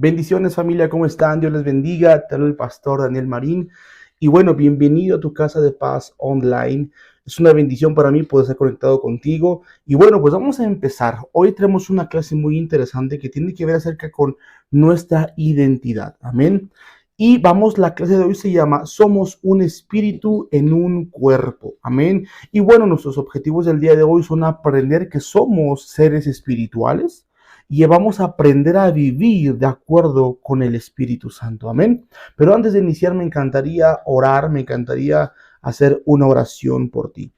Bendiciones familia, ¿cómo están? Dios les bendiga. Te habla el pastor Daniel Marín. Y bueno, bienvenido a tu casa de paz online. Es una bendición para mí poder estar conectado contigo. Y bueno, pues vamos a empezar. Hoy tenemos una clase muy interesante que tiene que ver acerca con nuestra identidad. Amén. Y vamos, la clase de hoy se llama Somos un espíritu en un cuerpo. Amén. Y bueno, nuestros objetivos del día de hoy son aprender que somos seres espirituales y vamos a aprender a vivir de acuerdo con el Espíritu Santo. Amén. Pero antes de iniciar me encantaría orar, me encantaría hacer una oración por ti.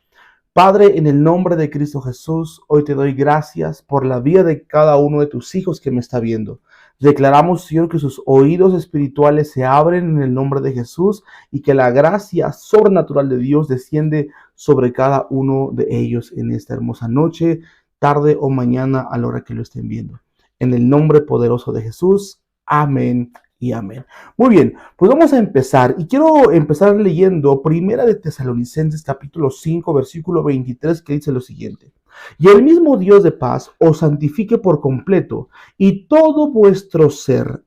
Padre, en el nombre de Cristo Jesús, hoy te doy gracias por la vida de cada uno de tus hijos que me está viendo. Declaramos, Señor, que sus oídos espirituales se abren en el nombre de Jesús y que la gracia sobrenatural de Dios desciende sobre cada uno de ellos en esta hermosa noche, tarde o mañana a la hora que lo estén viendo. En el nombre poderoso de Jesús, amén y amén. Muy bien, pues vamos a empezar y quiero empezar leyendo Primera de Tesalonicenses capítulo 5 versículo 23 que dice lo siguiente: y el mismo Dios de paz os santifique por completo y todo vuestro ser,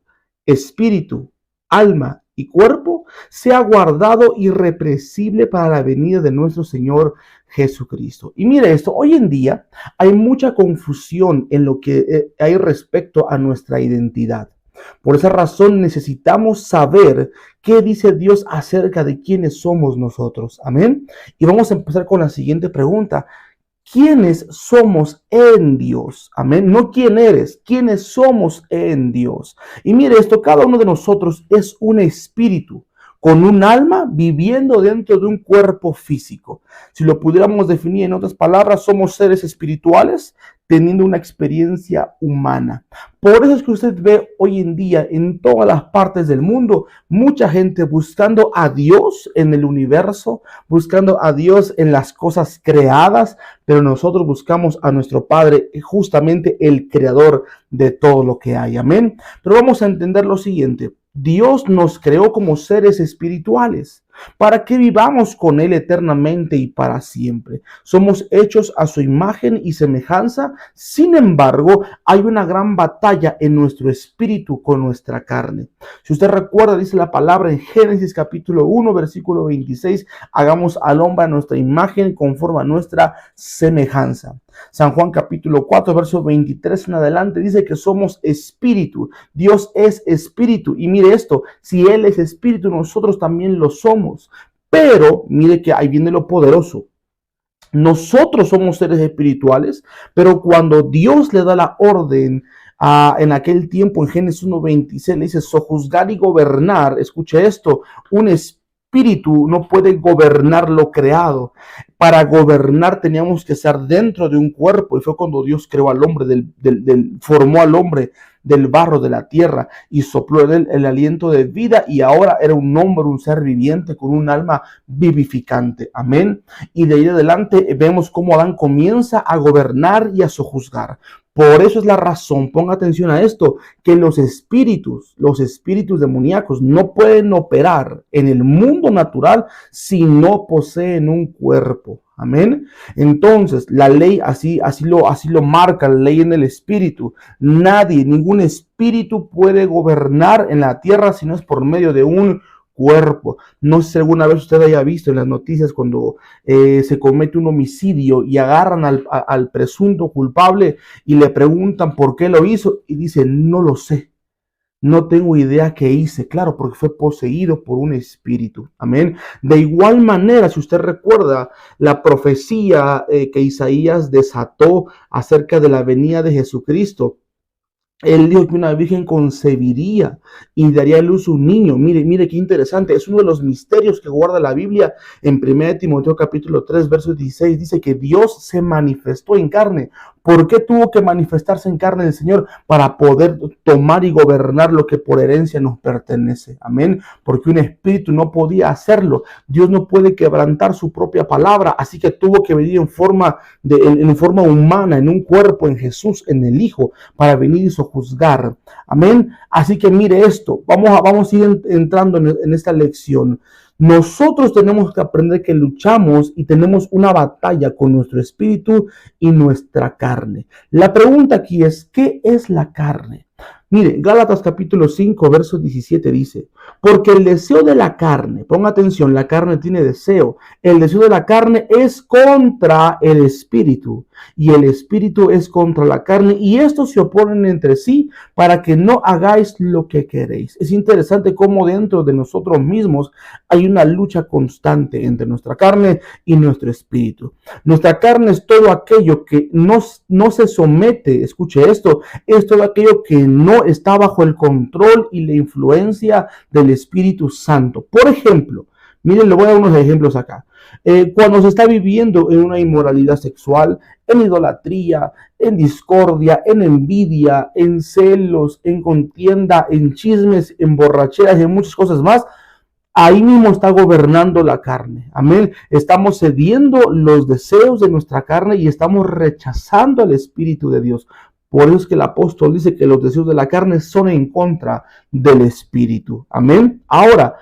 espíritu, alma y cuerpo sea guardado irrepresible para la venida de nuestro Señor Jesucristo. Y mire esto, hoy en día hay mucha confusión en lo que hay respecto a nuestra identidad. Por esa razón necesitamos saber qué dice Dios acerca de quiénes somos nosotros. Amén. Y vamos a empezar con la siguiente pregunta. ¿Quiénes somos en Dios? Amén. No quién eres, quiénes somos en Dios. Y mire esto, cada uno de nosotros es un espíritu con un alma viviendo dentro de un cuerpo físico. Si lo pudiéramos definir en otras palabras, somos seres espirituales teniendo una experiencia humana. Por eso es que usted ve hoy en día en todas las partes del mundo mucha gente buscando a Dios en el universo, buscando a Dios en las cosas creadas, pero nosotros buscamos a nuestro Padre, justamente el creador de todo lo que hay. Amén. Pero vamos a entender lo siguiente. Dios nos creó como seres espirituales para que vivamos con Él eternamente y para siempre. Somos hechos a su imagen y semejanza. Sin embargo, hay una gran batalla en nuestro espíritu con nuestra carne. Si usted recuerda, dice la palabra en Génesis capítulo 1, versículo 26, hagamos al hombre a nuestra imagen conforme a nuestra semejanza. San Juan capítulo 4, verso 23 en adelante dice que somos espíritu. Dios es espíritu. Y mire esto, si Él es espíritu, nosotros también lo somos. Pero mire que ahí viene lo poderoso. Nosotros somos seres espirituales, pero cuando Dios le da la orden en aquel tiempo, en Génesis 1:26, le dice sojuzgar y gobernar. Escuche esto, un espíritu no puede gobernar lo creado. Para gobernar teníamos que estar dentro de un cuerpo, y fue cuando Dios creó al hombre, formó al hombre del barro de la tierra y sopló en él el aliento de vida, y ahora era un hombre, un ser viviente con un alma vivificante. Amén. Y de ahí adelante vemos cómo Adán comienza a gobernar y a sojuzgar. Por eso es la razón, ponga atención a esto, que los espíritus demoníacos no pueden operar en el mundo natural si no poseen un cuerpo. Amén. Entonces, la ley así lo marca, la ley en el espíritu. Nadie, ningún espíritu puede gobernar en la tierra si no es por medio de un cuerpo. No sé si alguna vez usted haya visto en las noticias cuando se comete un homicidio y agarran al presunto culpable y le preguntan por qué lo hizo y dice, no lo sé. No tengo idea qué hice, claro, porque fue poseído por un espíritu. Amén. De igual manera, si usted recuerda la profecía que Isaías desató acerca de la venida de Jesucristo, él dijo que una virgen concebiría y daría a luz un niño. Mire qué interesante. Es uno de los misterios que guarda la Biblia. En 1 Timoteo capítulo 3, verso 16, dice que Dios se manifestó en carne. ¿Por qué tuvo que manifestarse en carne el Señor? Para poder tomar y gobernar lo que por herencia nos pertenece. Amén. Porque un espíritu no podía hacerlo. Dios no puede quebrantar su propia palabra. Así que tuvo que venir en forma humana, en un cuerpo, en Jesús, en el Hijo, para venir y sojuzgar. Amén. Así que mire esto. Vamos a ir entrando en esta lección. Nosotros tenemos que aprender que luchamos y tenemos una batalla con nuestro espíritu y nuestra carne. La pregunta aquí es, ¿qué es la carne? Mire, Gálatas capítulo 5, verso 17 dice, porque el deseo de la carne, ponga atención, la carne tiene deseo, el deseo de la carne es contra el espíritu y el espíritu es contra la carne y estos se oponen entre sí para que no hagáis lo que queréis. Es interesante cómo dentro de nosotros mismos hay una lucha constante entre nuestra carne y nuestro espíritu. Nuestra carne es todo aquello que no se somete, escuche esto, es todo aquello que no está bajo el control y la influencia del Espíritu Santo. Por ejemplo, miren, le voy a dar unos ejemplos acá. Cuando se está viviendo en una inmoralidad sexual, en idolatría, en discordia, en envidia, en celos, en contienda, en chismes, en borracheras y en muchas cosas más, ahí mismo está gobernando la carne. Amén. Estamos cediendo los deseos de nuestra carne y estamos rechazando al Espíritu de Dios. Por eso es que el apóstol dice que los deseos de la carne son en contra del Espíritu. Amén. Ahora,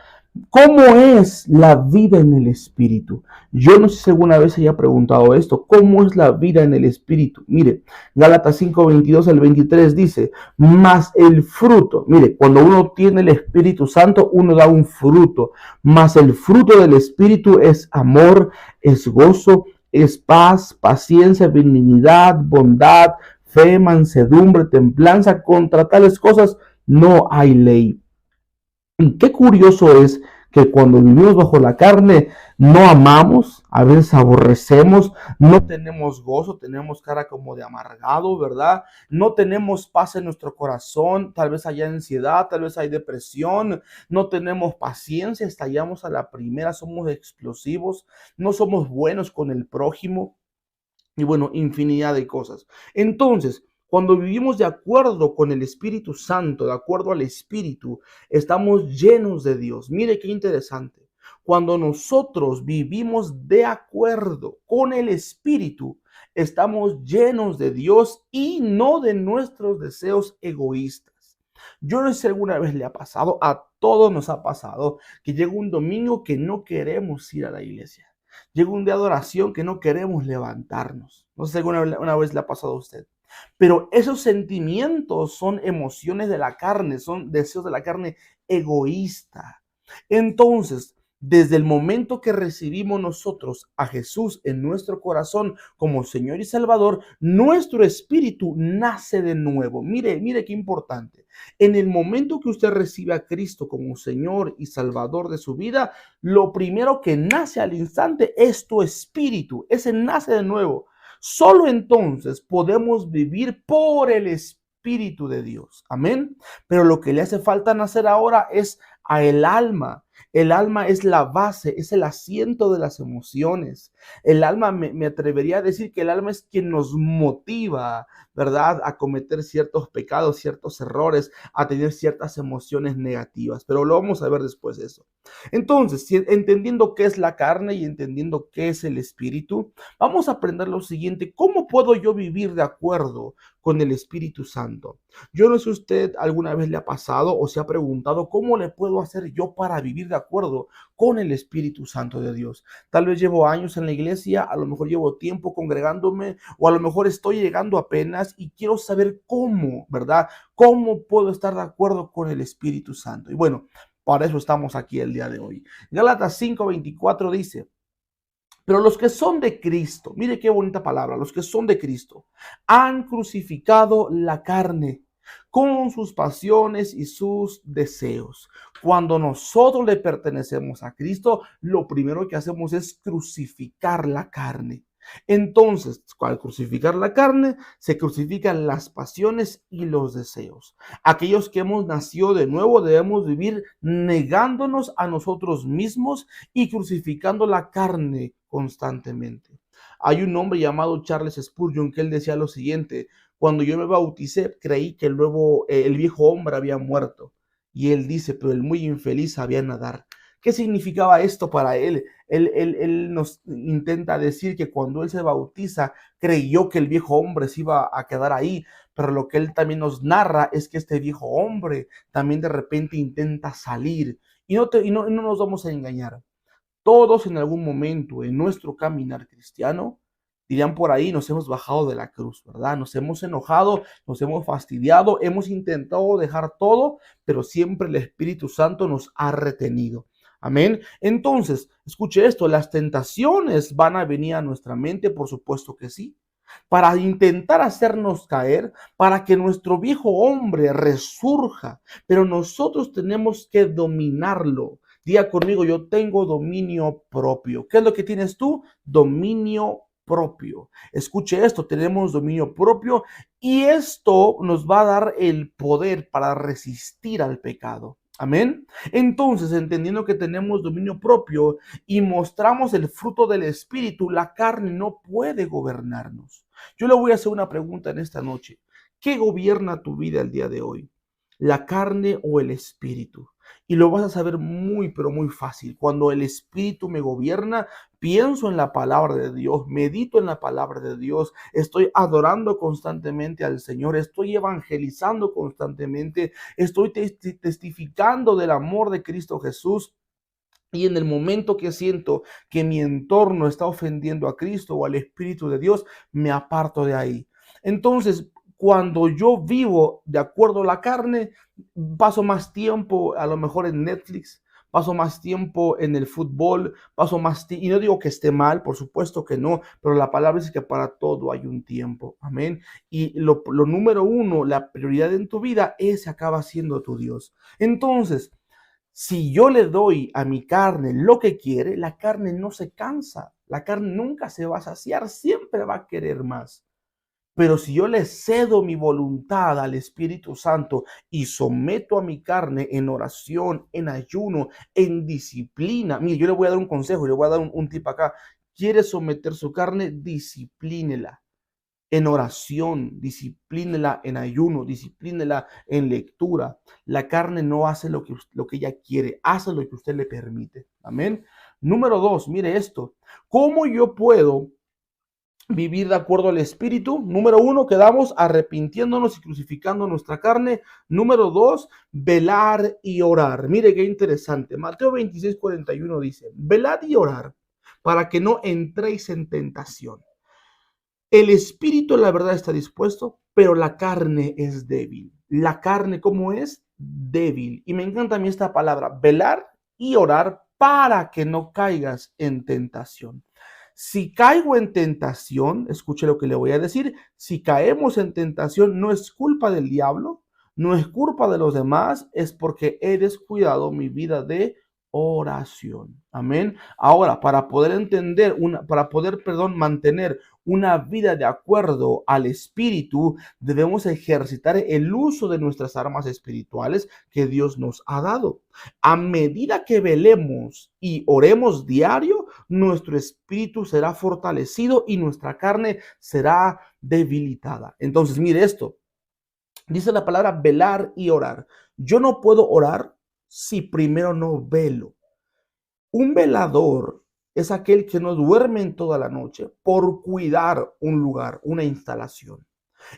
¿cómo es la vida en el Espíritu? Yo no sé si alguna vez se haya preguntado esto. ¿Cómo es la vida en el Espíritu? Mire, Gálatas 5, 22 al 23 dice, mas el fruto, mire, cuando uno tiene el Espíritu Santo, uno da un fruto, mas el fruto del Espíritu es amor, es gozo, es paz, paciencia, benignidad, bondad, fe, mansedumbre, templanza. Contra tales cosas no hay ley. Y qué curioso es que cuando vivimos bajo la carne no amamos, a veces aborrecemos, no tenemos gozo, tenemos cara como de amargado, ¿verdad? No tenemos paz en nuestro corazón, tal vez hay ansiedad, tal vez hay depresión, no tenemos paciencia, estallamos a la primera, somos explosivos, no somos buenos con el prójimo y bueno, infinidad de cosas. Entonces, cuando vivimos de acuerdo con el Espíritu Santo, de acuerdo al Espíritu, estamos llenos de Dios. Mire qué interesante. Cuando nosotros vivimos de acuerdo con el Espíritu, estamos llenos de Dios y no de nuestros deseos egoístas. Yo no sé si alguna vez le ha pasado, a todos nos ha pasado, que llega un domingo que no queremos ir a la iglesia. Llega un día de oración que no queremos levantarnos. No sé si alguna vez le ha pasado a usted. Pero esos sentimientos son emociones de la carne, son deseos de la carne egoísta. Entonces, desde el momento que recibimos nosotros a Jesús en nuestro corazón como Señor y Salvador, nuestro espíritu nace de nuevo. Mire qué importante. En el momento que usted recibe a Cristo como Señor y Salvador de su vida, lo primero que nace al instante es tu espíritu. Ese nace de nuevo. Solo entonces podemos vivir por el Espíritu de Dios. Amén. Pero lo que le hace falta nacer ahora es a el alma. El alma es la base, es el asiento de las emociones. El alma, me atrevería a decir que el alma es quien nos motiva, ¿verdad? A cometer ciertos pecados, ciertos errores, a tener ciertas emociones negativas. Pero lo vamos a ver después de eso. Entonces, entendiendo qué es la carne y entendiendo qué es el espíritu, vamos a aprender lo siguiente. ¿Cómo puedo yo vivir de acuerdo con el Espíritu Santo? Yo no sé si usted alguna vez le ha pasado o se ha preguntado cómo le puedo hacer yo para vivir de acuerdo con el Espíritu Santo de Dios. Tal vez llevo años en la iglesia, a lo mejor llevo tiempo congregándome o a lo mejor estoy llegando apenas y quiero saber cómo, ¿verdad? ¿Cómo puedo estar de acuerdo con el Espíritu Santo? Y bueno, para eso estamos aquí el día de hoy. Gálatas 5:24 dice, pero los que son de Cristo, mire qué bonita palabra, los que son de Cristo, han crucificado la carne con sus pasiones y sus deseos. Cuando nosotros le pertenecemos a Cristo, lo primero que hacemos es crucificar la carne. Entonces, al crucificar la carne, se crucifican las pasiones y los deseos. Aquellos que hemos nacido de nuevo debemos vivir negándonos a nosotros mismos y crucificando la carne constantemente. Hay un hombre llamado Charles Spurgeon que él decía lo siguiente: cuando yo me bauticé, creí que el viejo hombre había muerto. Y él dice, pero el muy infeliz sabía nadar. ¿Qué significaba esto para él? Él nos intenta decir que cuando él se bautiza, creyó que el viejo hombre se iba a quedar ahí, pero lo que él también nos narra es que este viejo hombre también de repente intenta salir. Y no nos vamos a engañar. Todos en algún momento en nuestro caminar cristiano Dirían por ahí, nos hemos bajado de la cruz, ¿verdad? Nos hemos enojado, nos hemos fastidiado, hemos intentado dejar todo, pero siempre el Espíritu Santo nos ha retenido. Amén. Entonces, escuche esto, las tentaciones van a venir a nuestra mente, por supuesto que sí, para intentar hacernos caer, para que nuestro viejo hombre resurja, pero nosotros tenemos que dominarlo. Diga conmigo, yo tengo dominio propio. ¿Qué es lo que tienes tú? Dominio propio. Escuche esto, tenemos dominio propio y esto nos va a dar el poder para resistir al pecado. Amén. Entonces, entendiendo que tenemos dominio propio y mostramos el fruto del Espíritu, la carne no puede gobernarnos. Yo le voy a hacer una pregunta en esta noche. ¿Qué gobierna tu vida el día de hoy? ¿La carne o el Espíritu? Y lo vas a saber muy, pero muy fácil. Cuando el Espíritu me gobierna, pienso en la palabra de Dios, medito en la palabra de Dios, estoy adorando constantemente al Señor, estoy evangelizando constantemente, estoy testificando del amor de Cristo Jesús. Y en el momento que siento que mi entorno está ofendiendo a Cristo o al Espíritu de Dios, me aparto de ahí. Entonces, cuando yo vivo de acuerdo a la carne, paso más tiempo a lo mejor en Netflix, paso más tiempo en el fútbol, paso más tiempo, y no digo que esté mal, por supuesto que no, pero la palabra dice que para todo hay un tiempo, amén. Y lo número uno, la prioridad en tu vida, ese acaba siendo tu Dios. Entonces, si yo le doy a mi carne lo que quiere, la carne no se cansa, la carne nunca se va a saciar, siempre va a querer más. Pero si yo le cedo mi voluntad al Espíritu Santo y someto a mi carne en oración, en ayuno, en disciplina, mire, yo le voy a dar un consejo, le voy a dar un tip acá. ¿Quiere someter su carne? Disciplínela en oración, disciplínela en ayuno, disciplínela en lectura. La carne no hace lo que ella quiere, hace lo que usted le permite. Amén. Número dos, mire esto. ¿Cómo yo puedo vivir de acuerdo al Espíritu? Número uno, quedamos arrepintiéndonos y crucificando nuestra carne. Número dos, velar y orar. Mire qué interesante. Mateo 26:41 dice, velad y orar para que no entréis en tentación. El espíritu, la verdad, está dispuesto, pero la carne es débil. La carne, ¿cómo es? Débil. Y me encanta a mí esta palabra, velar y orar para que no caigas en tentación. Si caigo en tentación, escuche lo que le voy a decir, si caemos en tentación no es culpa del diablo, no es culpa de los demás, es porque he descuidado mi vida de oración. Amén. Ahora, para poder entender, mantener una vida de acuerdo al Espíritu, debemos ejercitar el uso de nuestras armas espirituales que Dios nos ha dado. A medida que velemos y oremos diario, nuestro espíritu será fortalecido y nuestra carne será debilitada. Entonces, mire esto. Dice la palabra velar y orar. Yo no puedo orar si primero no velo. Un velador es aquel que no duerme en toda la noche por cuidar un lugar, una instalación.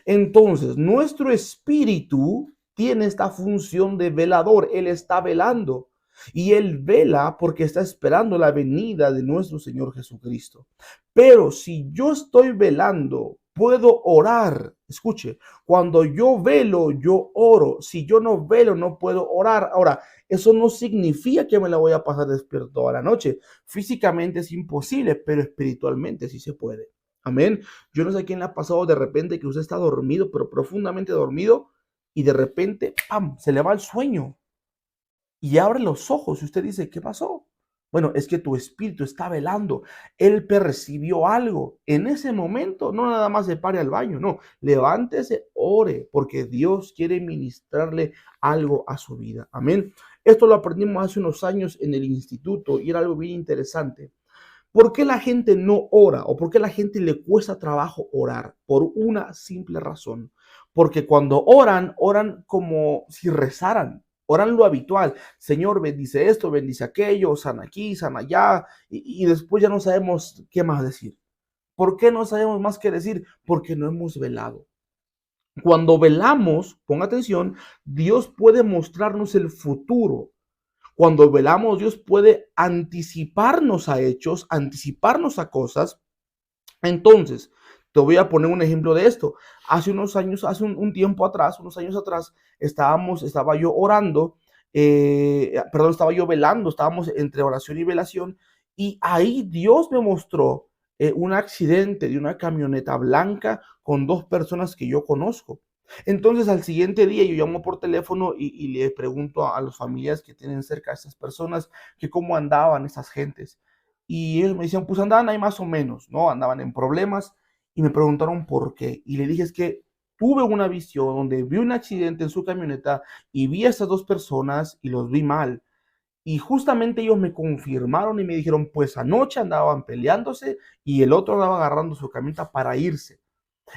Entonces, nuestro espíritu tiene esta función de velador. Él está velando y él vela porque está esperando la venida de nuestro Señor Jesucristo. Pero si yo estoy velando, puedo orar. Escuche, cuando yo velo, yo oro. Si yo no velo, no puedo orar. Ahora, eso no significa que me la voy a pasar despierto toda la noche. Físicamente es imposible, pero espiritualmente sí se puede. Amén. Yo no sé a quién le ha pasado de repente que usted está dormido, pero profundamente dormido, y de repente, ¡pam!, se le va el sueño y abre los ojos y usted dice, ¿qué pasó? Bueno, es que tu espíritu está velando. Él percibió algo. En ese momento, no nada más se pare al baño, no. Levántese, ore, porque Dios quiere ministrarle algo a su vida. Amén. Esto lo aprendimos hace unos años en el instituto y era algo bien interesante. ¿Por qué la gente no ora o por qué la gente le cuesta trabajo orar? Por una simple razón. Porque cuando oran, oran como si rezaran. Oran lo habitual. Señor, bendice esto, bendice aquello, sana aquí, sana allá. Y después ya no sabemos qué más decir. ¿Por qué no sabemos más qué decir? Porque no hemos velado. Cuando velamos, ponga atención, Dios puede mostrarnos el futuro. Cuando velamos, Dios puede anticiparnos a hechos, anticiparnos a cosas Entonces, te voy a poner un ejemplo de esto. Hace unos años, hace un tiempo atrás, unos años atrás, estaba yo orando, perdón, estaba yo velando, estábamos entre oración y velación, y ahí Dios me mostró un accidente de una camioneta blanca con dos personas que yo conozco. Entonces, al siguiente día, yo llamo por teléfono y le pregunto a los familiares que tienen cerca a esas personas que cómo andaban esas gentes. Y ellos me decían, pues andaban ahí más o menos, ¿no? Andaban en problemas y me preguntaron por qué. Y le dije, es que tuve una visión donde vi un accidente en su camioneta y vi a estas dos personas y los vi mal. Y justamente ellos me confirmaron y me dijeron, pues anoche andaban peleándose y el otro andaba agarrando su camioneta para irse.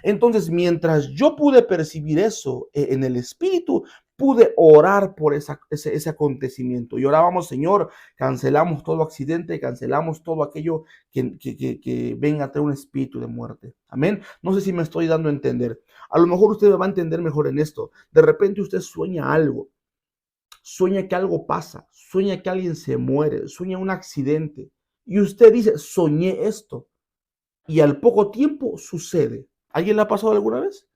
Entonces, mientras yo pude percibir eso en el espíritu, pude orar por ese acontecimiento. Y orábamos, Señor, cancelamos todo accidente, cancelamos todo aquello que venga a tener un espíritu de muerte. Amén. No sé si me estoy dando a entender. A lo mejor usted me va a entender mejor en esto. De repente usted sueña algo, sueña que algo pasa, sueña que alguien se muere, sueña un accidente. Y usted dice, soñé esto. Y al poco tiempo sucede. ¿Alguien le ha pasado alguna vez?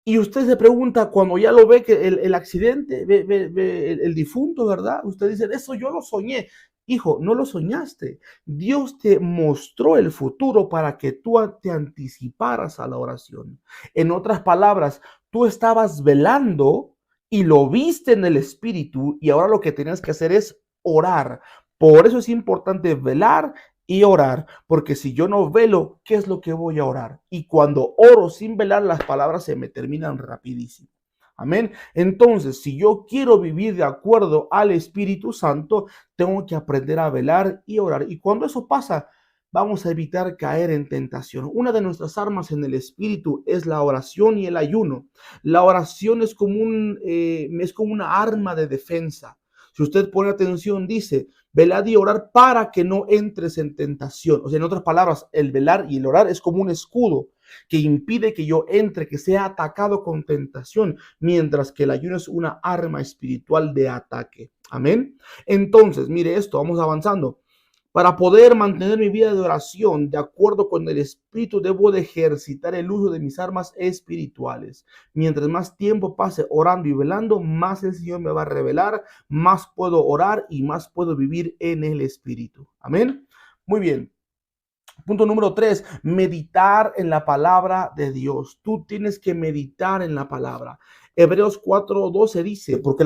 Y usted se pregunta, cuando ya lo ve, que el accidente, ve el difunto, ¿verdad? Usted dice, eso yo lo soñé. Hijo, no lo soñaste. Dios te mostró el futuro para que tú te anticiparas a la oración. En otras palabras, tú estabas velando y lo viste en el espíritu y ahora lo que tenías que hacer es orar. Por eso es importante velar y orar, porque si yo no velo, ¿qué es lo que voy a orar? Y cuando oro sin velar, las palabras se me terminan rapidísimo. Amén. Entonces, si yo quiero vivir de acuerdo al Espíritu Santo, tengo que aprender a velar y orar. Y cuando eso pasa, vamos a evitar caer en tentación. Una de nuestras armas en el Espíritu es la oración y el ayuno. La oración es como una arma de defensa. Si usted pone atención, dice, velad y orar para que no entres en tentación. O sea, en otras palabras, el velar y el orar es como un escudo que impide que yo entre, que sea atacado con tentación, mientras que el ayuno es una arma espiritual de ataque. Amén. Entonces, mire esto, vamos avanzando. Para poder mantener mi vida de oración de acuerdo con el Espíritu, debo de ejercitar el uso de mis armas espirituales. Mientras más tiempo pase orando y velando, más el Señor me va a revelar, más puedo orar y más puedo vivir en el Espíritu. Amén. Muy bien. Punto número 3, meditar en la palabra de Dios. Tú tienes que meditar en la palabra. Hebreos 4:12 dice, porque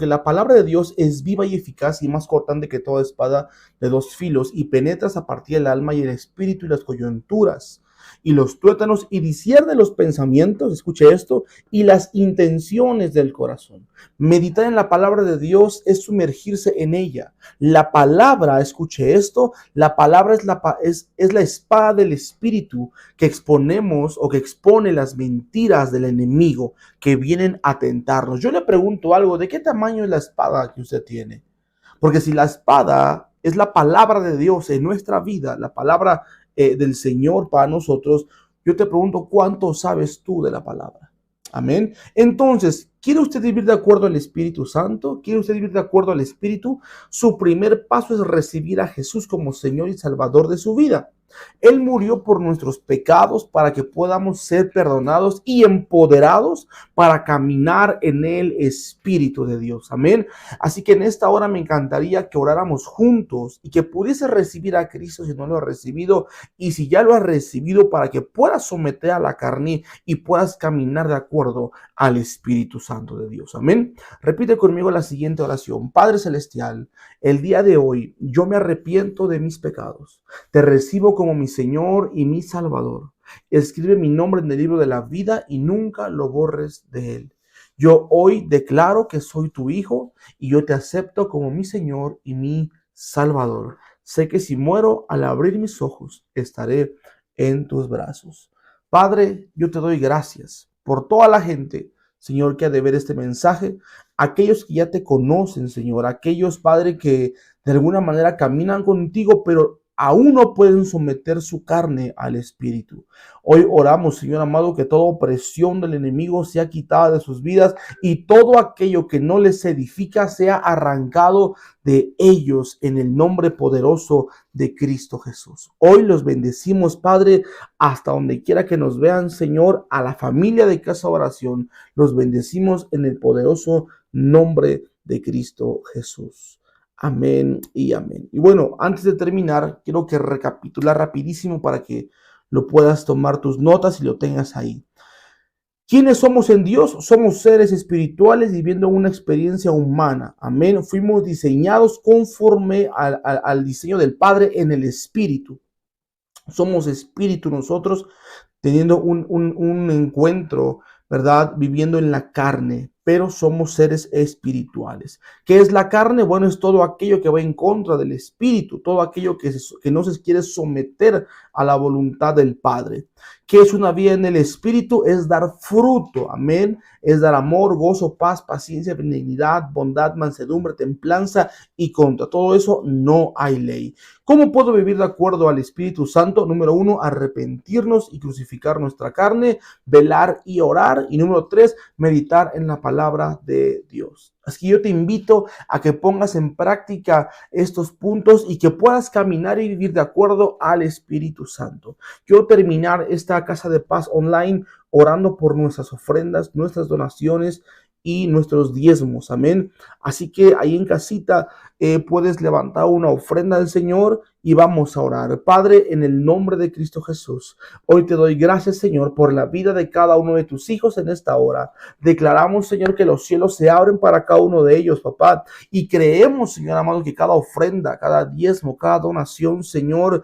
la palabra de Dios es viva y eficaz y más cortante que toda espada de dos filos y penetras a partir del alma y el espíritu y las coyunturas y los tuétanos y discierne los pensamientos, escuche esto, y las intenciones del corazón. Meditar en la palabra de Dios es sumergirse en ella. La palabra, escuche esto, la palabra es la espada del espíritu que exponemos o que expone las mentiras del enemigo que vienen a tentarnos. Yo le pregunto algo, ¿de qué tamaño es la espada que usted tiene? Porque si la espada es la palabra de Dios en nuestra vida, la palabra del Señor para nosotros, yo te pregunto, ¿cuánto sabes tú de la palabra? Amén. Entonces, ¿quiere usted vivir de acuerdo al Espíritu Santo? ¿Quiere usted vivir de acuerdo al Espíritu? Su primer paso es recibir a Jesús como Señor y Salvador de su vida. Él murió por nuestros pecados para que podamos ser perdonados y empoderados para caminar en el Espíritu de Dios. Amén. Así que en esta hora me encantaría que oráramos juntos y que pudiese recibir a Cristo si no lo ha recibido, y si ya lo has recibido, para que puedas someter a la carne y puedas caminar de acuerdo al Espíritu Santo de Dios. Amén. Repite conmigo la siguiente oración. Padre Celestial, el día de hoy yo me arrepiento de mis pecados. Te recibo como mi Señor y mi Salvador. Escribe mi nombre en el libro de la vida y nunca lo borres de él. Yo hoy declaro que soy tu hijo y yo te acepto como mi Señor y mi Salvador. Sé que si muero, al abrir mis ojos, estaré en tus brazos. Padre, yo te doy gracias por toda la gente, Señor, que ha de ver este mensaje. Aquellos que ya te conocen, Señor. Aquellos, Padre, que de alguna manera caminan contigo, pero aún no pueden someter su carne al espíritu. Hoy oramos, Señor amado, que toda opresión del enemigo sea quitada de sus vidas y todo aquello que no les edifica sea arrancado de ellos en el nombre poderoso de Cristo Jesús. Hoy los bendecimos, Padre, hasta donde quiera que nos vean, Señor, a la familia de Casa Oración, los bendecimos en el poderoso nombre de Cristo Jesús. Amén y amén. Y bueno, antes de terminar, quiero que recapitular rapidísimo para que lo puedas tomar tus notas y lo tengas ahí. ¿Quiénes somos en Dios? Somos seres espirituales viviendo una experiencia humana. Amén. Fuimos diseñados conforme al diseño del Padre en el Espíritu. Somos espíritu nosotros teniendo un encuentro, ¿verdad? Viviendo en la carne, pero somos seres espirituales. ¿Qué es la carne? Bueno, es todo aquello que va en contra del espíritu, todo aquello que no se quiere someter a la voluntad del Padre. ¿Qué es una vida en el espíritu? Es dar fruto, amén. Es dar amor, gozo, paz, paciencia, benignidad, bondad, mansedumbre, templanza, y contra todo eso no hay ley. ¿Cómo puedo vivir de acuerdo al Espíritu Santo? Número 1, arrepentirnos y crucificar nuestra carne, velar y orar. Y número 3, meditar en la palabra de Dios. Así que yo te invito a que pongas en práctica estos puntos y que puedas caminar y vivir de acuerdo al Espíritu Santo. Quiero terminar esta Casa de Paz online orando por nuestras ofrendas, nuestras donaciones y nuestros diezmos, amén. Así que ahí en casita puedes levantar una ofrenda al Señor y vamos a orar. Padre, en el nombre de Cristo Jesús, hoy te doy gracias, Señor, por la vida de cada uno de tus hijos en esta hora. Declaramos, Señor, que los cielos se abren para cada uno de ellos, papá, y creemos, Señor amado, que cada ofrenda, cada diezmo, cada donación, Señor,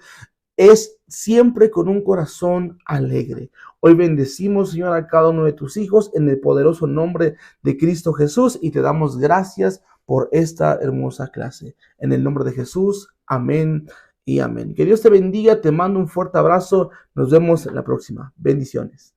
es siempre con un corazón alegre. Hoy bendecimos, Señor, a cada uno de tus hijos en el poderoso nombre de Cristo Jesús y te damos gracias por esta hermosa clase. En el nombre de Jesús, amén y amén. Que Dios te bendiga, te mando un fuerte abrazo. Nos vemos en la próxima. Bendiciones.